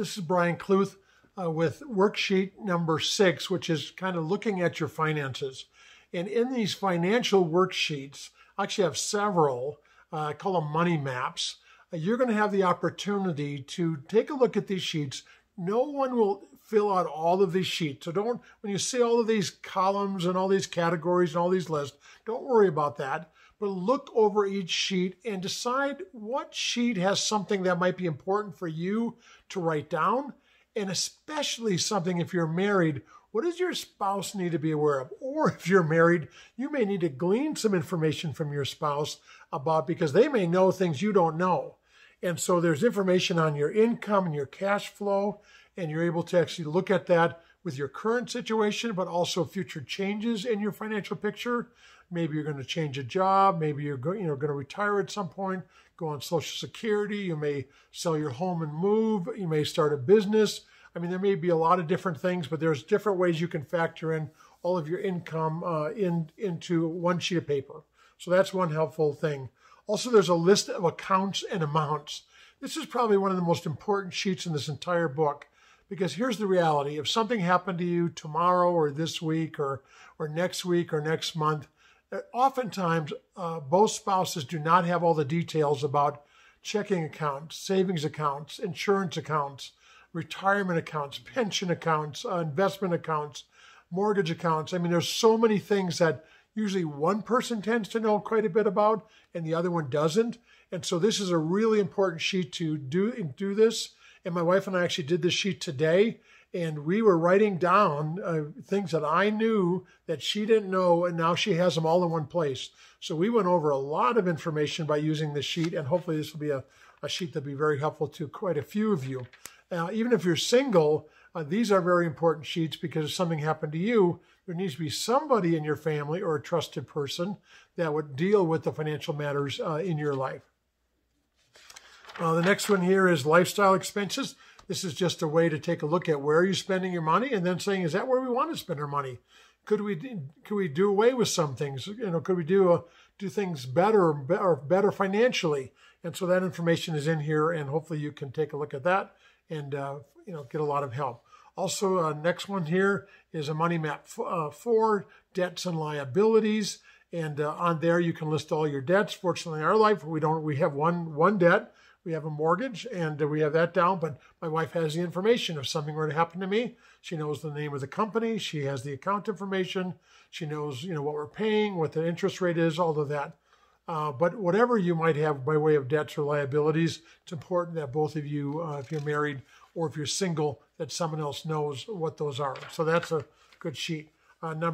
This is Brian Kluth with worksheet number 6, which is kind of looking at your finances. And in these financial worksheets, I actually have several, I call them money maps. You're going to have the opportunity to take a look at these sheets. No one will fill out all of these sheets. So don't, when you see all of these columns and all these categories and all these lists, don't worry about that. But look over each sheet and decide what sheet has something that might be important for you to write down. And especially something if you're married, what does your spouse need to be aware of? Or if you're married, you may need to glean some information from your spouse about, because they may know things you don't know. And so there's information on your income and your cash flow, and you're able to actually look at that with your current situation, but also future changes in your financial picture. Maybe you're going to change a job. Maybe you're going to retire at some point, go on Social Security. You may sell your home and move. You may start a business. I mean, there may be a lot of different things, but there's different ways you can factor in all of your income into one sheet of paper. So that's one helpful thing. Also, there's a list of accounts and amounts. This is probably one of the most important sheets in this entire book, because here's the reality. If something happened to you tomorrow or this week or next week or next month, oftentimes both spouses do not have all the details about checking accounts, savings accounts, insurance accounts, retirement accounts, pension accounts, investment accounts, mortgage accounts. I mean, there's so many things that usually one person tends to know quite a bit about and the other one doesn't. And so this is a really important sheet to do this. And my wife and I actually did this sheet today, and we were writing down things that I knew that she didn't know, and now she has them all in one place. So we went over a lot of information by using this sheet, and hopefully this will be a sheet that'll be very helpful to quite a few of you. Even if you're single, these are very important sheets, because if something happened to you, there needs to be somebody in your family or a trusted person that would deal with the financial matters in your life. The next one here is lifestyle expenses. This is just a way to take a look at where you're spending your money and then saying, is that where we want to spend our money? Could we do away with some things? Could we do things better or better financially? And so that information is in here, and hopefully you can take a look at that and get a lot of help. Also, next one here is a money map for debts and liabilities, and on there you can list all your debts. Fortunately, in our life we have one debt. We have a mortgage, and we have that down, but my wife has the information. If something were to happen to me, she knows the name of the company. She has the account information. She knows, what we're paying, what the interest rate is, all of that. But whatever you might have by way of debts or liabilities, it's important that both of you, if you're married or if you're single, that someone else knows what those are. So that's a good sheet. Money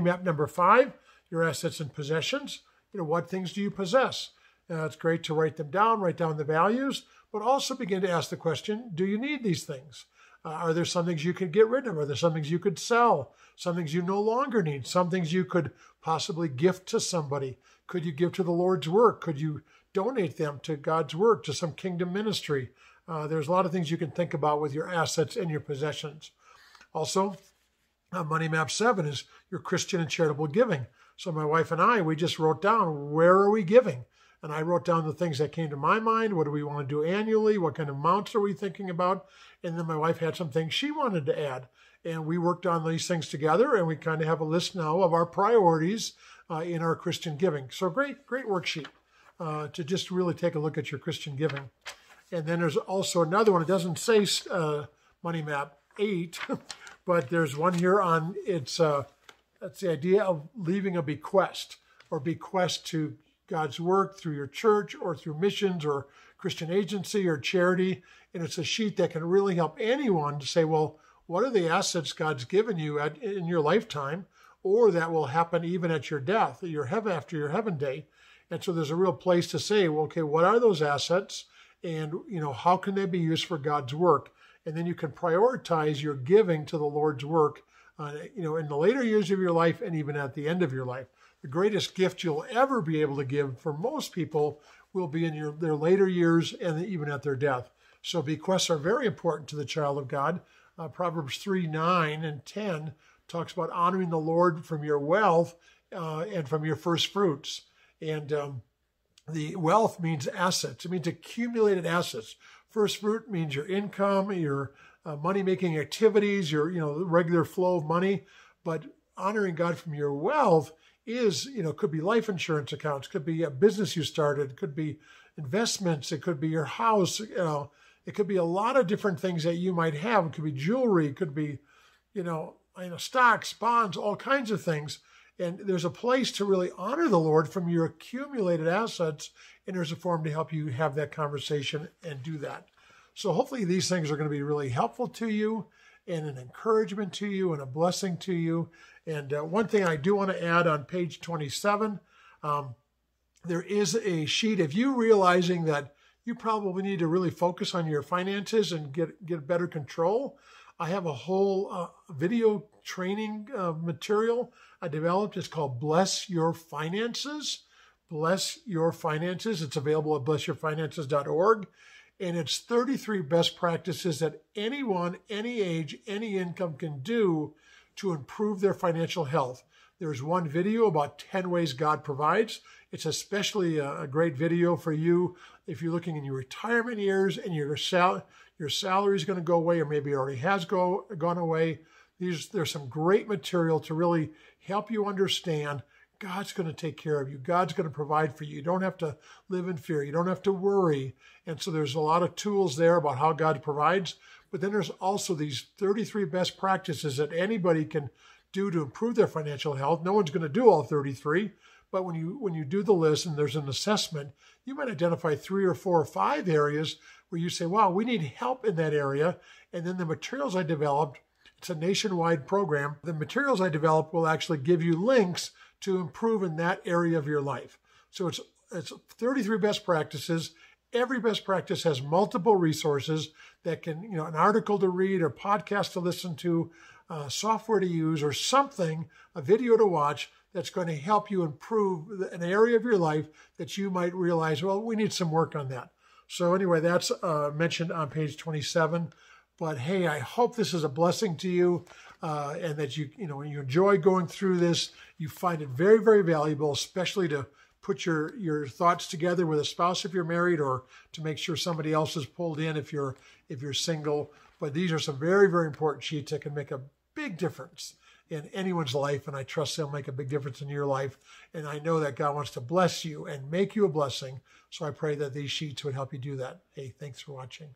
map number 5, your assets and possessions. What things do you possess? It's great to write them down, write down the values, but also begin to ask the question, do you need these things? Are there some things you could get rid of? Are there some things you could sell? Some things you no longer need? Some things you could possibly gift to somebody? Could you give to the Lord's work? Could you donate them to God's work, to some kingdom ministry? There's a lot of things you can think about with your assets and your possessions. Also, Money Map 7 is your Christian and charitable giving. So my wife and I, we just wrote down, where are we giving? And I wrote down the things that came to my mind. What do we want to do annually? What kind of amounts are we thinking about? And then my wife had some things she wanted to add. And we worked on these things together, and we kind of have a list now of our priorities in our Christian giving. So great worksheet to just really take a look at your Christian giving. And then there's also another one. It doesn't say Money Map 8, but there's one here on that's the idea of leaving a bequest or bequest to God's work through your church or through missions or Christian agency or charity. And it's a sheet that can really help anyone to say, well, what are the assets God's given you in your lifetime, or that will happen even at your death, after your heaven day? And so there's a real place to say, well, okay, what are those assets? And, how can they be used for God's work? And then you can prioritize your giving to the Lord's work, in the later years of your life and even at the end of your life. The greatest gift you'll ever be able to give for most people will be in their later years and even at their death. So bequests are very important to the child of God. Proverbs 3:9 and 10 talks about honoring the Lord from your wealth and from your first fruits. And the wealth means assets. It means accumulated assets. First fruit means your income, your money-making activities, your regular flow of money. But honoring God from your wealth is, could be life insurance accounts, could be a business you started, could be investments, it could be your house, it could be a lot of different things that you might have. It could be jewelry, it could be, stocks, bonds, all kinds of things. And there's a place to really honor the Lord from your accumulated assets, and there's a forum to help you have that conversation and do that. So hopefully these things are going to be really helpful to you and an encouragement to you and a blessing to you. And one thing I do want to add on page 27, there is a sheet of you realizing that you probably need to really focus on your finances and get better control. I have a whole video training material I developed. It's called Bless Your Finances. Bless Your Finances. It's available at blessyourfinances.org. And it's 33 best practices that anyone, any age, any income can do to improve their financial health. There's one video about 10 ways God provides. It's especially a great video for you if you're looking in your retirement years and your salary is going to go away, or maybe it already has gone away. There's some great material to really help you understand God's going to take care of you. God's going to provide for you. You don't have to live in fear. You don't have to worry. And so there's a lot of tools there about how God provides. But then there's also these 33 best practices that anybody can do to improve their financial health. No one's going to do all 33. But when you do the list and there's an assessment, you might identify 3 or 4 or 5 areas where you say, wow, we need help in that area. And then the materials I developed, it's a nationwide program. The materials I developed will actually give you links to improve in that area of your life. So it's 33 best practices. Every best practice has multiple resources that can, an article to read or podcast to listen to, software to use, or something, a video to watch that's going to help you improve an area of your life that you might realize, well, we need some work on that. So anyway, that's mentioned on page 27. But hey, I hope this is a blessing to you, and that you enjoy going through this. You find it very, very valuable, especially to put your thoughts together with a spouse if you're married, or to make sure somebody else is pulled in if you're single. But these are some very, very important sheets that can make a big difference in anyone's life, and I trust they'll make a big difference in your life. And I know that God wants to bless you and make you a blessing. So I pray that these sheets would help you do that. Hey, thanks for watching.